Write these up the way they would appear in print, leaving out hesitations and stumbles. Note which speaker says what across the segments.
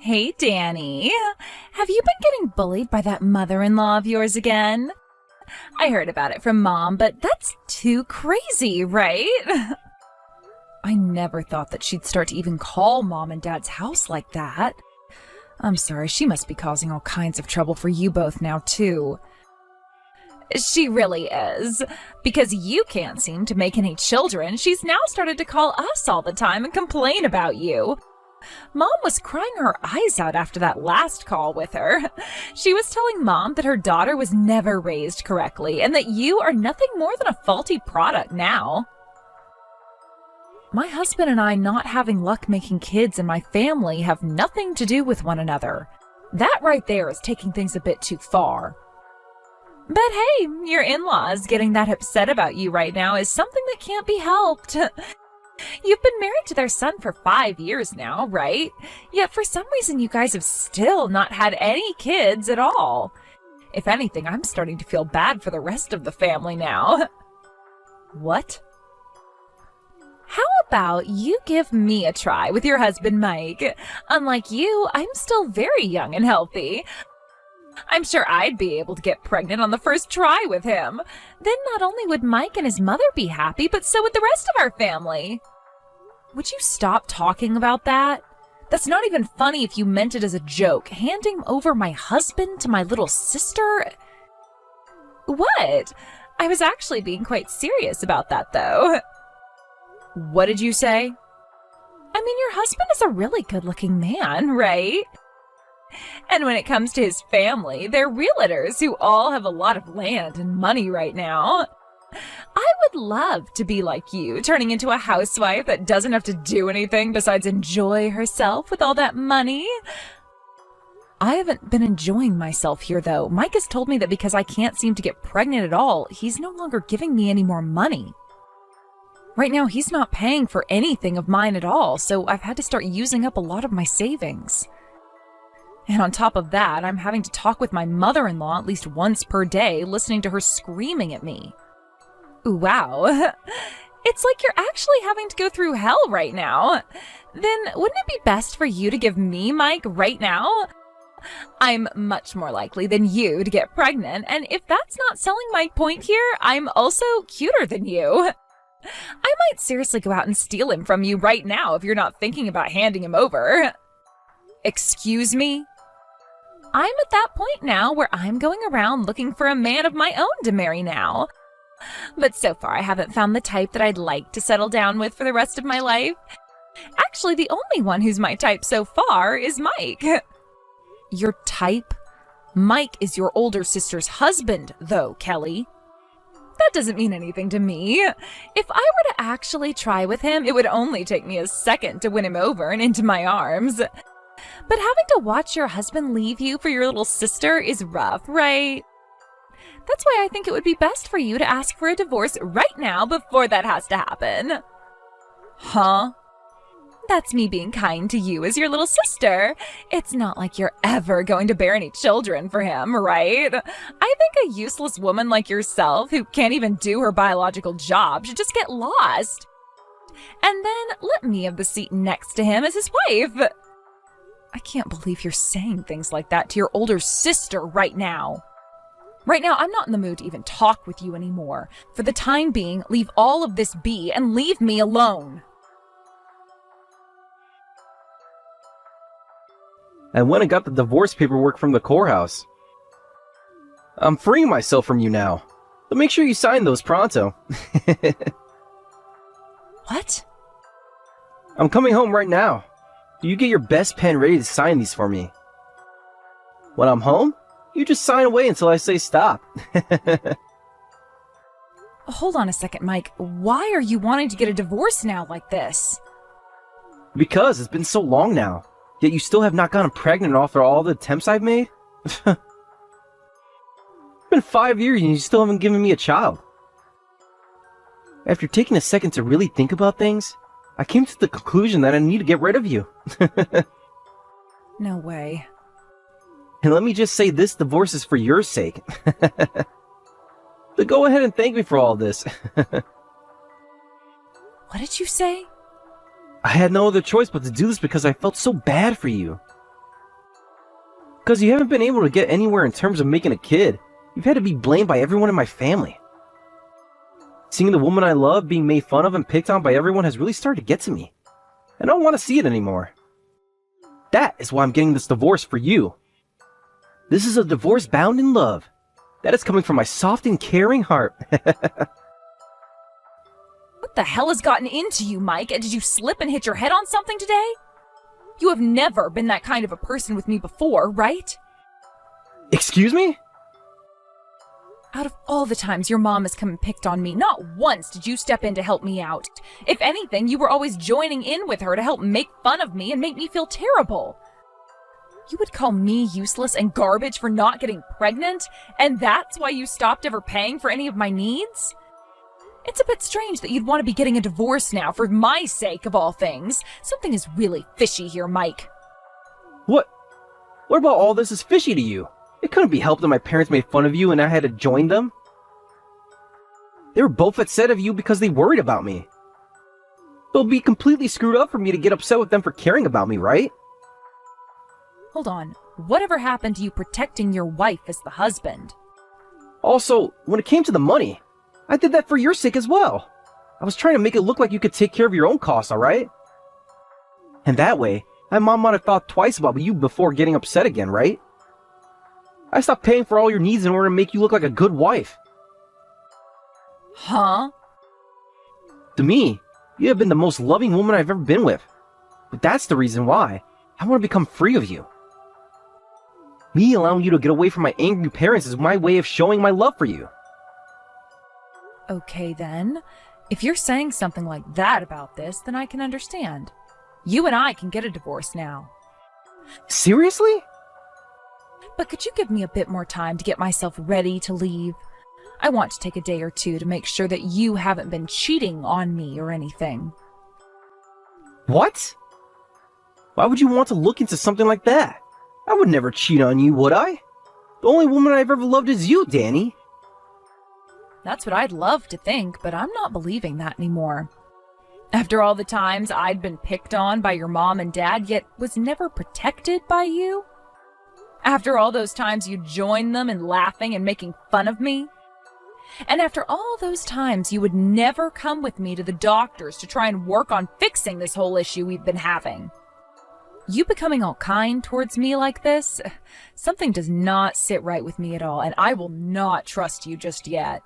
Speaker 1: Hey, Danny. Have you been getting bullied by that mother-in-law of yours again? I heard about it from Mom, but that's too crazy, right? I never thought that she'd start to even call Mom and Dad's house like that. I'm sorry, she must be causing all kinds of trouble for you both now, too. She really is. Because you can't seem to make any children, she's now started to call us all the time and complain about you. Mom was crying her eyes out after that last call with her. She was telling Mom that her daughter was never raised correctly and that you are nothing more than a faulty product now. My husband and I not having luck making kids in my family have nothing to do with one another. That right there is taking things a bit too far. But hey, your in-laws getting that upset about you right now is something that can't be helped. You've been married to their son for 5 years now, right? Yet for some reason you guys have still not had any kids at all. If anything, I'm starting to feel bad for the rest of the family now. What? How about you give me a try with your husband, Mike? Unlike you, I'm still very young and healthy. I'm sure I'd be able to get pregnant on the first try with him. Then not only would Mike and his mother be happy, but so would the rest of our family. Would you stop talking about that? That's not even funny if you meant it as a joke. Handing over my husband to my little sister? What? I was actually being quite serious about that, though. What did you say? I mean, your husband is a really good-looking man, right? And when it comes to his family, they're realtors who all have a lot of land and money right now. I would love to be like you, turning into a housewife that doesn't have to do anything besides enjoy herself with all that money. I haven't been enjoying myself here, though. Mike has told me that because I can't seem to get pregnant at all, he's no longer giving me any more money. Right now, he's not paying for anything of mine at all, so I've had to start using up a lot of my savings. And on top of that, I'm having to talk with my mother-in-law at least once per day, listening to her screaming at me. Wow. It's like you're actually having to go through hell right now. Then wouldn't it be best for you to give me Mike right now? I'm much more likely than you to get pregnant, and if that's not selling my point here, I'm also cuter than you. I might seriously go out and steal him from you right now if you're not thinking about handing him over. Excuse me? I'm at that point now where I'm going around looking for a man of my own to marry now. But so far I haven't found the type that I'd like to settle down with for the rest of my life. Actually, the only one who's my type so far is Mike. Your type? Mike is your older sister's husband, though, Kelly. That doesn't mean anything to me. If I were to actually try with him, it would only take me a second to win him over and into my arms. But having to watch your husband leave you for your little sister is rough, right? That's why I think it would be best for you to ask for a divorce right now before that has to happen. Huh? That's me being kind to you as your little sister. It's not like you're ever going to bear any children for him, right? I think a useless woman like yourself, who can't even do her biological job, should just get lost. And then let me have the seat next to him as his wife. I can't believe you're saying things like that to your older sister right now. Right now, I'm not in the mood to even talk with you anymore. For the time being, leave all of this be and leave me alone.
Speaker 2: I went and got the divorce paperwork from the courthouse. I'm freeing myself from you now. But make sure you sign those pronto.
Speaker 1: What?
Speaker 2: I'm coming home right now. You get your best pen ready to sign these for me. When I'm home, you just sign away until I say stop.
Speaker 1: Hold on a second, Mike. Why are you wanting to get a divorce now like this?
Speaker 2: Because it's been so long now. Yet you still have not gotten pregnant after all the attempts I've made? It's been 5 years and you still haven't given me a child. After taking a second to really think about things, I came to the conclusion that I need to get rid of you.
Speaker 1: No way.
Speaker 2: And let me just say this divorce is for your sake. So go ahead and thank me for all this.
Speaker 1: What did you say?
Speaker 2: I had no other choice but to do this because I felt so bad for you. Because you haven't been able to get anywhere in terms of making a kid. You've had to be blamed by everyone in my family. Seeing the woman I love being made fun of and picked on by everyone has really started to get to me. I don't want to see it anymore. That is why I'm getting this divorce for you. This is a divorce bound in love. That is coming from my soft and caring heart.
Speaker 1: What the hell has gotten into you, Mike? Did you slip and hit your head on something today? You have never been that kind of a person with me before, right?
Speaker 2: Excuse me?
Speaker 1: Out of all the times your mom has come and picked on me, not once did you step in to help me out. If anything, you were always joining in with her to help make fun of me and make me feel terrible. You would call me useless and garbage for not getting pregnant, and that's why you stopped ever paying for any of my needs? It's a bit strange that you'd want to be getting a divorce now for my sake of all things. Something is really fishy here, Mike.
Speaker 2: What about all this is fishy to you? It couldn't be helped that my parents made fun of you and I had to join them. They were both upset of you because they worried about me. It'll be completely screwed up for me to get upset with them for caring about me, right?
Speaker 1: Hold on. Whatever happened to you protecting your wife as the husband?
Speaker 2: Also, when it came to the money, I did that for your sake as well. I was trying to make it look like you could take care of your own costs, alright? And that way, my mom might have thought twice about you before getting upset again, right? I stopped paying for all your needs in order to make you look like a good wife.
Speaker 1: Huh?
Speaker 2: To me, you have been the most loving woman I've ever been with. But that's the reason why I want to become free of you. Me allowing you to get away from my angry parents is my way of showing my love for you.
Speaker 1: Okay then. If you're saying something like that about this, then I can understand. You and I can get a divorce now.
Speaker 2: Seriously?
Speaker 1: But could you give me a bit more time to get myself ready to leave? I want to take a day or two to make sure that you haven't been cheating on me or anything.
Speaker 2: What? Why would you want to look into something like that? I would never cheat on you, would I? The only woman I've ever loved is you, Danny.
Speaker 1: That's what I'd love to think, but I'm not believing that anymore. After all the times I'd been picked on by your mom and dad, yet was never protected by you? After all those times you joined them in laughing and making fun of me? And after all those times you would never come with me to the doctors to try and work on fixing this whole issue we've been having? You becoming all kind towards me like this? Something does not sit right with me at all, and I will not trust you just yet.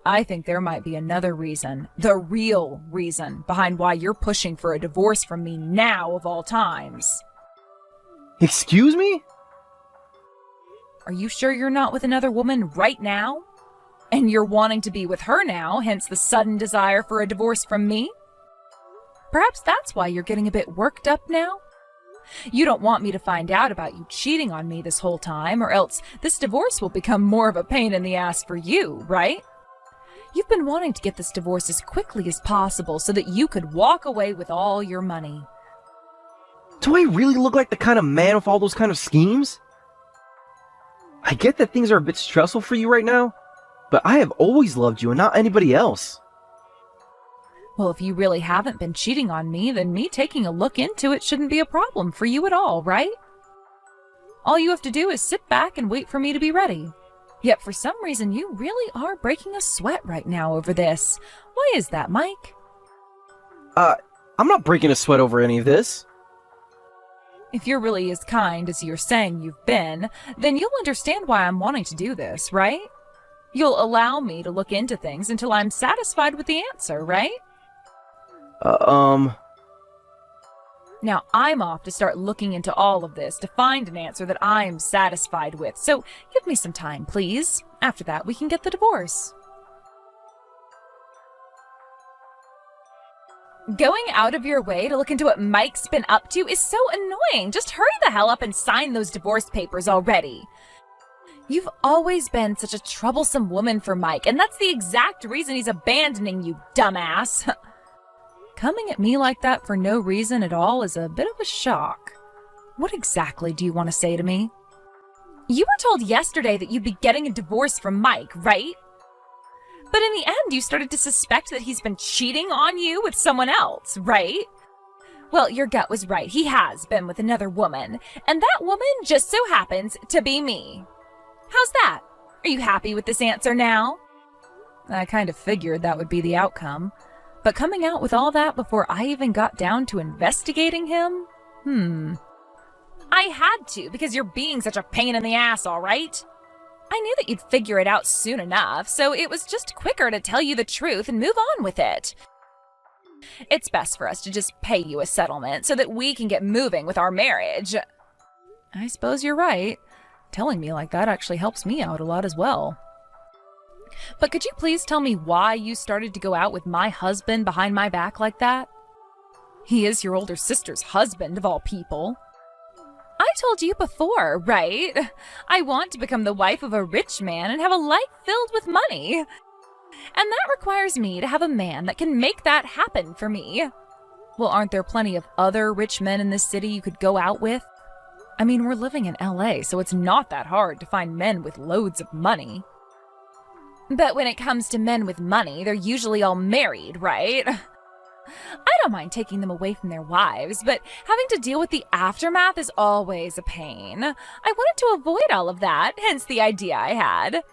Speaker 1: I think there might be another reason, the real reason, behind why you're pushing for a divorce from me now of all times.
Speaker 2: Excuse me?
Speaker 1: Are you sure you're not with another woman right now? And you're wanting to be with her now, hence the sudden desire for a divorce from me? Perhaps that's why you're getting a bit worked up now? You don't want me to find out about you cheating on me this whole time, or else this divorce will become more of a pain in the ass for you, right? You've been wanting to get this divorce as quickly as possible so that you could walk away with all your money.
Speaker 2: Do I really look like the kind of man with all those kind of schemes? I get that things are a bit stressful for you right now, but I have always loved you and not anybody else.
Speaker 1: Well, if you really haven't been cheating on me, then me taking a look into it shouldn't be a problem for you at all, right? All you have to do is sit back and wait for me to be ready. Yet for some reason, you really are breaking a sweat right now over this. Why is that, Mike?
Speaker 2: I'm not breaking a sweat over any of this.
Speaker 1: If you're really as kind as you're saying you've been, then you'll understand why I'm wanting to do this, right? You'll allow me to look into things until I'm satisfied with the answer, right? Now, I'm off to start looking into all of this to find an answer that I'm satisfied with. So give me some time, please. After that, we can get the divorce. Going out of your way to look into what Mike's been up to is so annoying. Just hurry the hell up and sign those divorce papers already. You've always been such a troublesome woman for Mike, and that's the exact reason he's abandoning you, dumbass. Coming at me like that for no reason at all is a bit of a shock. What exactly do you want to say to me? You were told yesterday that you'd be getting a divorce from Mike, right? But in the end, you started to suspect that he's been cheating on you with someone else, right? Well, your gut was right. He has been with another woman, and that woman just so happens to be me. How's that? Are you happy with this answer now? I kind of figured that would be the outcome, but coming out with all that before I even got down to investigating him? I had to, because you're being such a pain in the ass, all right? I knew that you'd figure it out soon enough, so it was just quicker to tell you the truth and move on with it. It's best for us to just pay you a settlement so that we can get moving with our marriage. I suppose you're right. Telling me like that actually helps me out a lot as well. But could you please tell me why you started to go out with my husband behind my back like that? He is your older sister's husband, of all people. I told you before, right? I want to become the wife of a rich man and have a life filled with money. And that requires me to have a man that can make that happen for me. Well, aren't there plenty of other rich men in this city you could go out with? I mean, we're living in LA, so it's not that hard to find men with loads of money. But when it comes to men with money, they're usually all married, right? I don't mind taking them away from their wives, but having to deal with the aftermath is always a pain. I wanted to avoid all of that, hence the idea I had.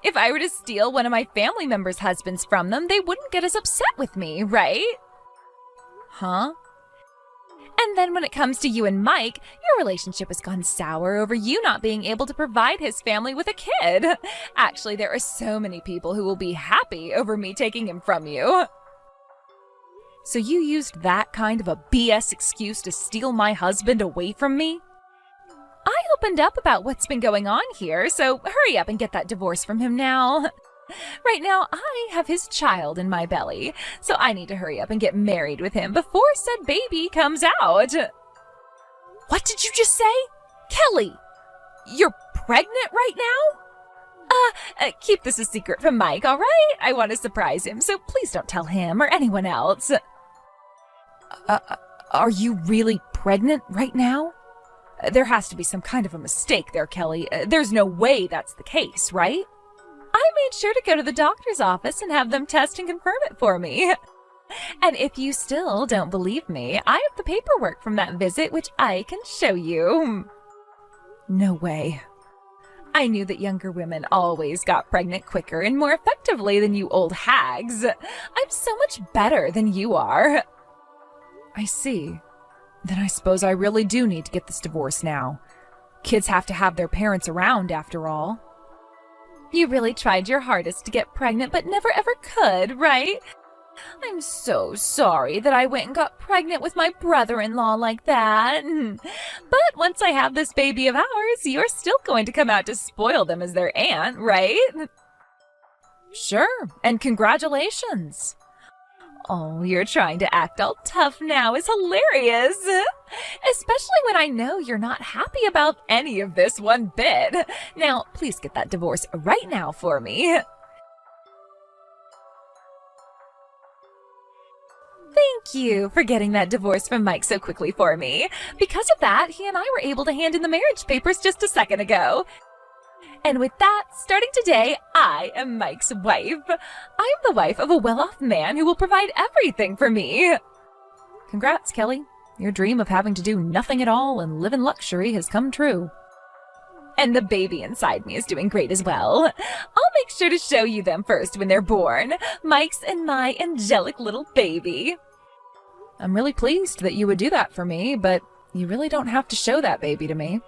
Speaker 1: If I were to steal one of my family members' husbands from them, they wouldn't get as upset with me, right? Huh? And then when it comes to you and Mike, your relationship has gone sour over you not being able to provide his family with a kid. Actually, there are so many people who will be happy over me taking him from you. So you used that kind of a BS excuse to steal my husband away from me? I opened up about what's been going on here, so hurry up and get that divorce from him now. Right now, I have his child in my belly, so I need to hurry up and get married with him before said baby comes out. What did you just say? Kelly, you're pregnant right now? Keep this a secret from Mike, all right? I want to surprise him, so please don't tell him or anyone else. Are you really pregnant right now? There has to be some kind of a mistake there, Kelly. There's no way that's the case, right? I made sure to go to the doctor's office and have them test and confirm it for me. And if you still don't believe me, I have the paperwork from that visit, which I can show you. No way. I knew that younger women always got pregnant quicker and more effectively than you old hags. I'm so much better than you are. I see. Then I suppose I really do need to get this divorce now. Kids have to have their parents around, after all. You really tried your hardest to get pregnant, but never ever could, right? I'm so sorry that I went and got pregnant with my brother-in-law like that. But once I have this baby of ours, you're still going to come out to spoil them as their aunt, right? Sure, and congratulations. Oh, you're trying to act all tough now is hilarious. Especially when I know you're not happy about any of this one bit. Now, please get that divorce right now for me. Thank you for getting that divorce from Mike so quickly for me. Because of that, he and I were able to hand in the marriage papers just a second ago. And with that, starting today, I am Mike's wife. I am the wife of a well-off man who will provide everything for me. Congrats, Kelly. Your dream of having to do nothing at all and live in luxury has come true. And the baby inside me is doing great as well. I'll make sure to show you them first when they're born. Mike's and my angelic little baby. I'm really pleased that you would do that for me, but you really don't have to show that baby to me.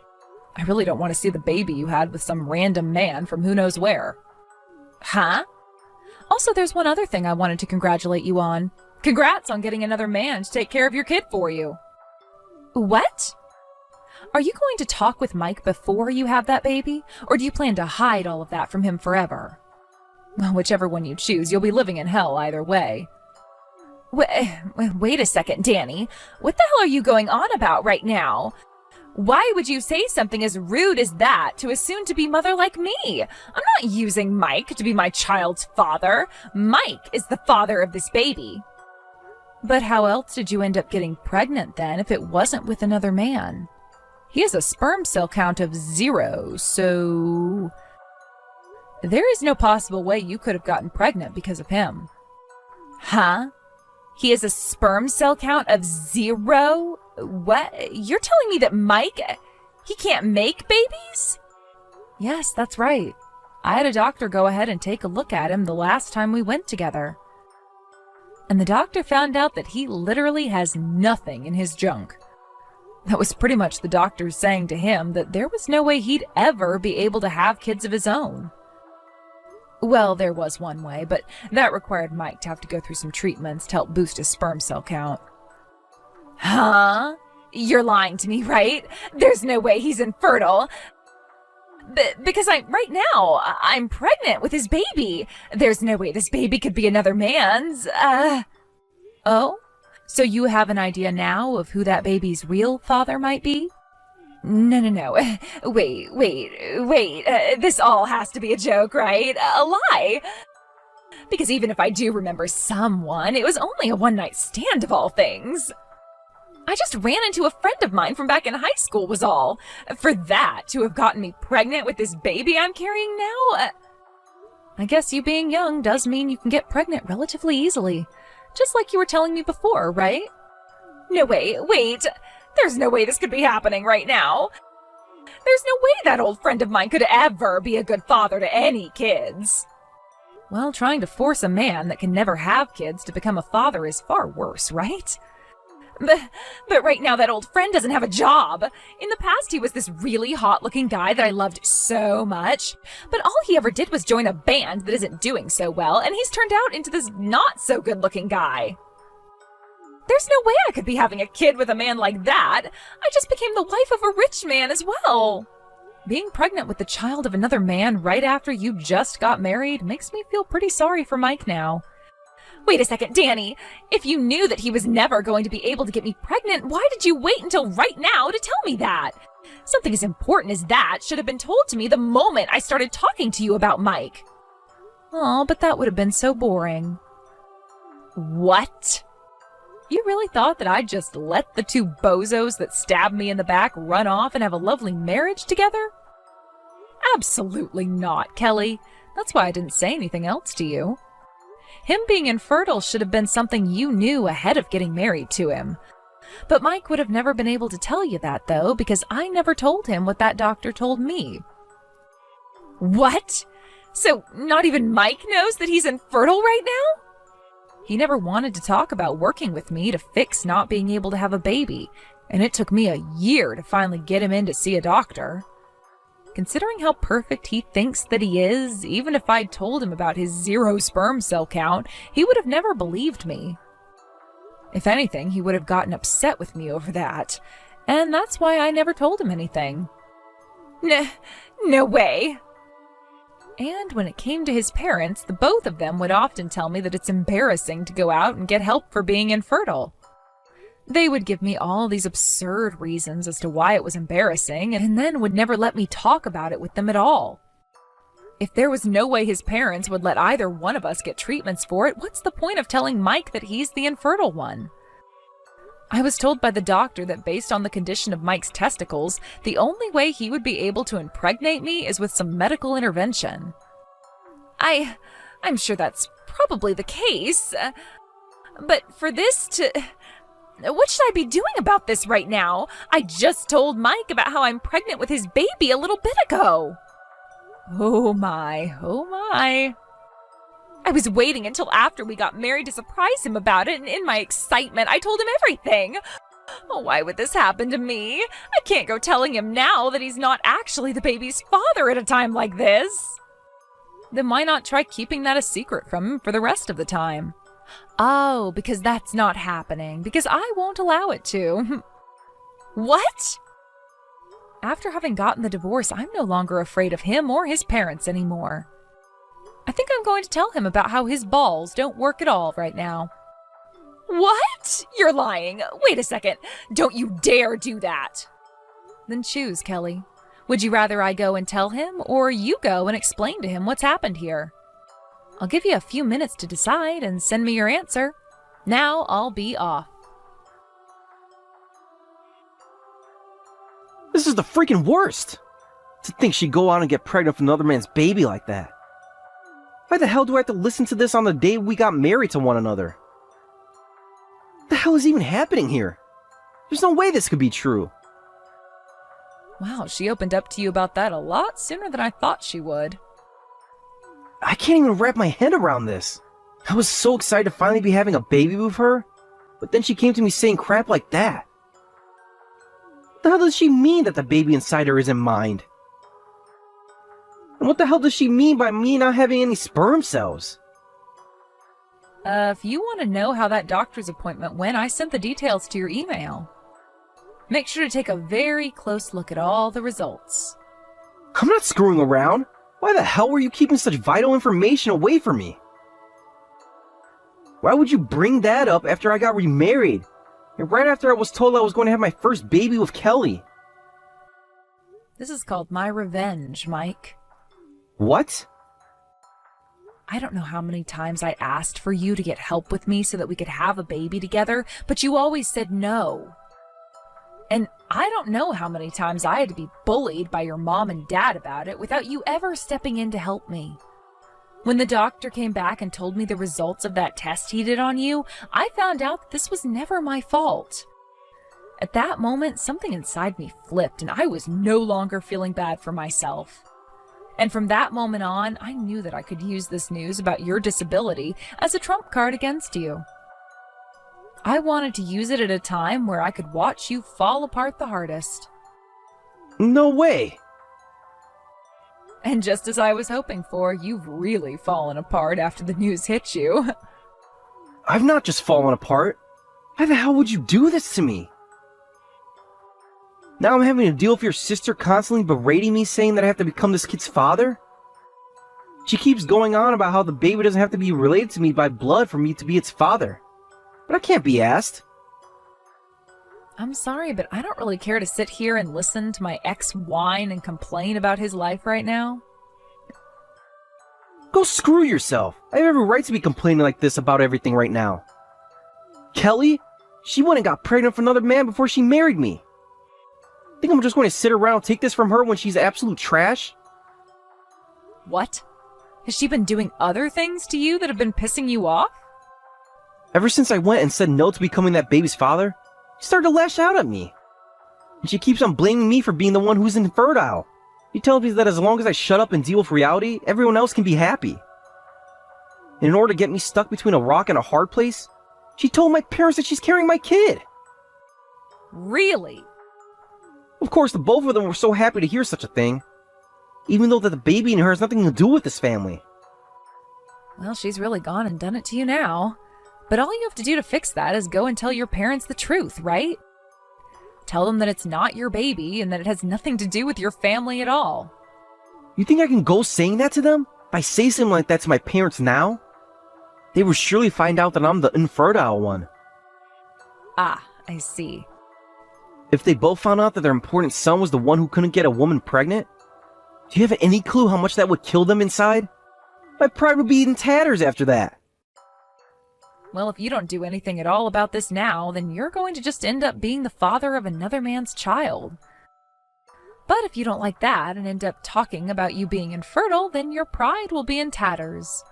Speaker 1: I really don't want to see the baby you had with some random man from who knows where. Huh? Also, there's one other thing I wanted to congratulate you on. Congrats on getting another man to take care of your kid for you. What? Are you going to talk with Mike before you have that baby, or do you plan to hide all of that from him forever? Well, whichever one you choose, you'll be living in hell either way. Wait a second, Danny. What the hell are you going on about right now? Why would you say something as rude as that to a soon-to-be mother like me? I'm not using Mike to be my child's father. Mike is the father of this baby. But how else did you end up getting pregnant then if it wasn't with another man? He has a sperm cell count of 0, so... There is no possible way you could have gotten pregnant because of him. Huh? He has a sperm cell count of 0? What? You're telling me that Mike, he can't make babies? Yes, that's right. I had a doctor go ahead and take a look at him the last time we went together. And the doctor found out that he literally has nothing in his junk. That was pretty much the doctor saying to him that there was no way he'd ever be able to have kids of his own. Well, there was one way, but that required Mike to have to go through some treatments to help boost his sperm cell count. Huh? You're lying to me, right? There's no way he's infertile. Because right now, I'm pregnant with his baby. There's no way this baby could be another man's. Oh? So you have an idea now of who that baby's real father might be? No. Wait. This all has to be a joke, right? A lie. Because even if I do remember someone, it was only a one-night stand of all things. I just ran into a friend of mine from back in high school was all. For that to have gotten me pregnant with this baby I'm carrying now? I guess you being young does mean you can get pregnant relatively easily. Just like you were telling me before, right? No, wait. There's no way this could be happening right now. There's no way that old friend of mine could ever be a good father to any kids. Well, trying to force a man that can never have kids to become a father is far worse, right? But right now that old friend doesn't have a job. In the past he was this really hot-looking guy that I loved so much, but all he ever did was join a band that isn't doing so well, and he's turned out into this not-so-good-looking guy. There's no way I could be having a kid with a man like that. I just became the wife of a rich man as well. Being pregnant with the child of another man right after you just got married makes me feel pretty sorry for Mike now. Wait a second, Danny. If you knew that he was never going to be able to get me pregnant, why did you wait until right now to tell me that? Something as important as that should have been told to me the moment I started talking to you about Mike. Oh, but that would have been so boring. What? You really thought that I'd just let the two bozos that stabbed me in the back run off and have a lovely marriage together? Absolutely not, Kelly. That's why I didn't say anything else to you. Him being infertile should have been something you knew ahead of getting married to him. But Mike would have never been able to tell you that, though, because I never told him what that doctor told me. What? So not even Mike knows that he's infertile right now? He never wanted to talk about working with me to fix not being able to have a baby, and it took me a year to finally get him in to see a doctor. Considering how perfect he thinks that he is, even if I'd told him about his 0 sperm cell count, he would have never believed me. If anything, he would have gotten upset with me over that, and that's why I never told him anything. No way! And when it came to his parents, the both of them would often tell me that it's embarrassing to go out and get help for being infertile. They would give me all these absurd reasons as to why it was embarrassing, and then would never let me talk about it with them at all. If there was no way his parents would let either one of us get treatments for it, what's the point of telling Mike that he's the infertile one? I was told by the doctor that based on the condition of Mike's testicles, the only way he would be able to impregnate me is with some medical intervention. I'm sure that's probably the case, but for this to... What should I be doing about this right now? I just told Mike about how I'm pregnant with his baby a little bit ago. Oh my. I was waiting until after we got married to surprise him about it, and in my excitement, I told him everything. Oh, why would this happen to me? I can't go telling him now that he's not actually the baby's father at a time like this. Then why not try keeping that a secret from him for the rest of the time? Oh, because that's not happening, because I won't allow it to. What? After having gotten the divorce, I'm no longer afraid of him or his parents anymore. I think I'm going to tell him about how his balls don't work at all right now. What? You're lying. Wait a second. Don't you dare do that. Then choose, Kelly. Would you rather I go and tell him, or you go and explain to him what's happened here? I'll give you a few minutes to decide and send me your answer. Now I'll be off.
Speaker 2: This is the freaking worst! To think she'd go out and get pregnant with another man's baby like that. Why the hell do I have to listen to this on the day we got married to one another? hell is even happening here? There's no way this could be true.
Speaker 1: Wow, she opened up to you about that a lot sooner than I thought she would.
Speaker 2: I can't even wrap my head around this. I was so excited to finally be having a baby with her, but then she came to me saying crap like that. What the hell does she mean that the baby inside her isn't mine? And what the hell does she mean by me not having any sperm cells?
Speaker 1: If you want to know how that doctor's appointment went, I sent the details to your email. Make sure to take a very close look at all the results.
Speaker 2: I'm not screwing around. Why the hell were you keeping such vital information away from me? Why would you bring that up after I got remarried? And right after I was told I was going to have my first baby with Kelly?
Speaker 1: This is called my revenge, Mike.
Speaker 2: What?
Speaker 1: I don't know how many times I asked for you to get help with me so that we could have a baby together, but you always said no. And I don't know how many times I had to be bullied by your mom and dad about it without you ever stepping in to help me. When the doctor came back and told me the results of that test he did on you, I found out that this was never my fault. At that moment, something inside me flipped and I was no longer feeling bad for myself. And from that moment on, I knew that I could use this news about your disability as a trump card against you. I wanted to use it at a time where I could watch you fall apart the hardest.
Speaker 2: No way!
Speaker 1: And just as I was hoping for, you've really fallen apart after the news hit you.
Speaker 2: I've not just fallen apart. Why the hell would you do this to me? Now I'm having to deal with your sister constantly berating me, saying that I have to become this kid's father? She keeps going on about how the baby doesn't have to be related to me by blood for me to be its father. But I can't be asked.
Speaker 1: I'm sorry, but I don't really care to sit here and listen to my ex whine and complain about his life right now.
Speaker 2: Go screw yourself. I have every right to be complaining like this about everything right now. Kelly? She went and got pregnant with another man before she married me. Think I'm just going to sit around and take this from her when she's absolute trash?
Speaker 1: What? Has she been doing other things to you that have been pissing you off?
Speaker 2: Ever since I went and said no to becoming that baby's father, she started to lash out at me. And she keeps on blaming me for being the one who's infertile. She tells me that as long as I shut up and deal with reality, everyone else can be happy. And in order to get me stuck between a rock and a hard place, she told my parents that she's carrying my kid.
Speaker 1: Really?
Speaker 2: Of course, the both of them were so happy to hear such a thing, even though that the baby in her has nothing to do with this family.
Speaker 1: Well, she's really gone and done it to you now. But all you have to do to fix that is go and tell your parents the truth, right? Tell them that it's not your baby and that it has nothing to do with your family at all.
Speaker 2: You think I can go saying that to them? If I say something like that to my parents now, they will surely find out that I'm the infertile one.
Speaker 1: Ah, I see.
Speaker 2: If they both found out that their important son was the one who couldn't get a woman pregnant, do you have any clue how much that would kill them inside? My pride would be in tatters after that.
Speaker 1: Well, if you don't do anything at all about this now, then you're going to just end up being the father of another man's child. But if you don't like that and end up talking about you being infertile, then your pride will be in tatters.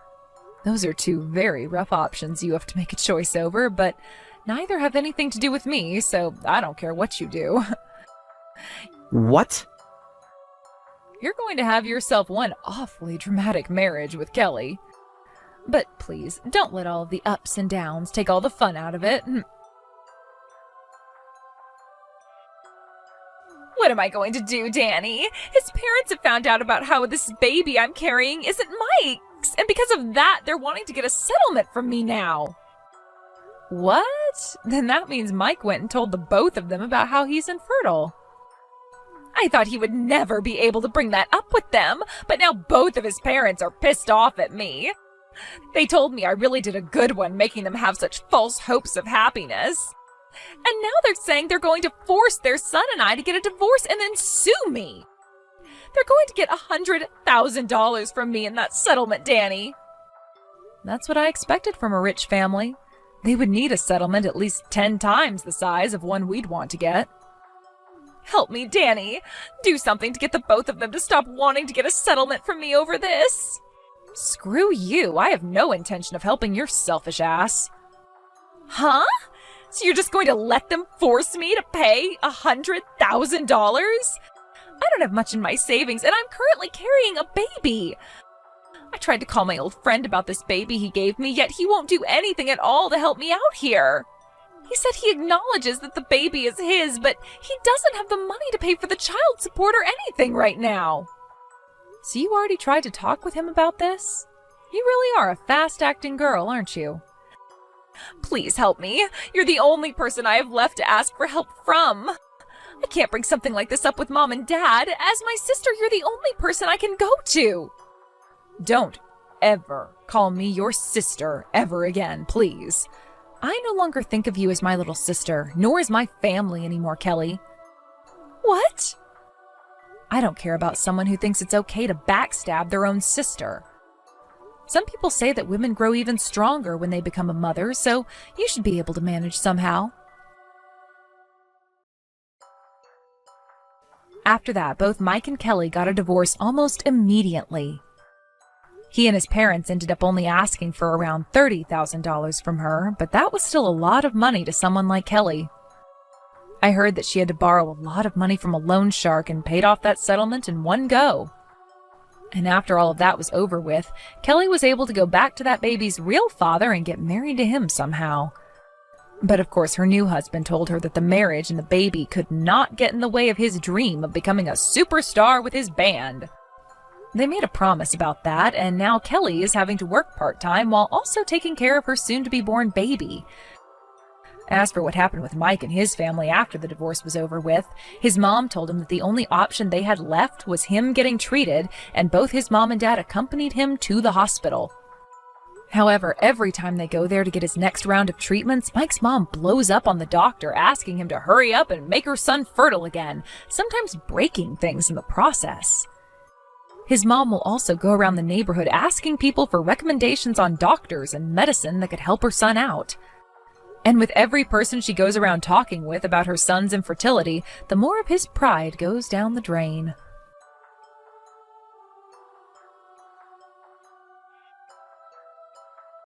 Speaker 1: Those are two very rough options you have to make a choice over, but neither have anything to do with me, so I don't care what you do.
Speaker 2: What?
Speaker 1: You're going to have yourself one awfully dramatic marriage with Kelly. But please, don't let all of the ups and downs take all the fun out of it. What am I going to do, Danny? His parents have found out about how this baby I'm carrying isn't Mike's, and because of that, they're wanting to get a settlement from me now. What? Then that means Mike went and told the both of them about how he's infertile. I thought he would never be able to bring that up with them, but now both of his parents are pissed off at me. They told me I really did a good one making them have such false hopes of happiness. And now they're saying they're going to force their son and I to get a divorce and then sue me. They're going to get $100,000 from me in that settlement, Danny. That's what I expected from a rich family. They would need a settlement at least 10 times the size of one we'd want to get. Help me, Danny. Do something to get the both of them to stop wanting to get a settlement from me over this. Screw you. I have no intention of helping your selfish ass. Huh? So you're just going to let them force me to pay $100,000? I don't have much in my savings, and I'm currently carrying a baby. I tried to call my old friend about this baby he gave me, yet he won't do anything at all to help me out here. He said he acknowledges that the baby is his, but he doesn't have the money to pay for the child support or anything right now. So you already tried to talk with him about this? You really are a fast-acting girl, aren't you? Please help me. You're the only person I have left to ask for help from. I can't bring something like this up with Mom and Dad. As my sister, you're the only person I can go to. Don't ever call me your sister ever again, please. I no longer think of you as my little sister, nor as my family anymore, Kelly. What? I don't care about someone who thinks it's okay to backstab their own sister. Some people say that women grow even stronger when they become a mother, so you should be able to manage somehow. After that, both Mike and Kelly got a divorce almost immediately. He and his parents ended up only asking for around $30,000 from her, but that was still a lot of money to someone like Kelly. I heard that she had to borrow a lot of money from a loan shark and paid off that settlement in one go. And after all of that was over with, Kelly was able to go back to that baby's real father and get married to him somehow. But of course, her new husband told her that the marriage and the baby could not get in the way of his dream of becoming a superstar with his band. They made a promise about that, and now Kelly is having to work part-time while also taking care of her soon-to-be-born baby. As for what happened with Mike and his family after the divorce was over with, his mom told him that the only option they had left was him getting treated, and both his mom and dad accompanied him to the hospital. However, every time they go there to get his next round of treatments, Mike's mom blows up on the doctor, asking him to hurry up and make her son fertile again, sometimes breaking things in the process. His mom will also go around the neighborhood asking people for recommendations on doctors and medicine that could help her son out. And with every person she goes around talking with about her son's infertility, the more of his pride goes down the drain.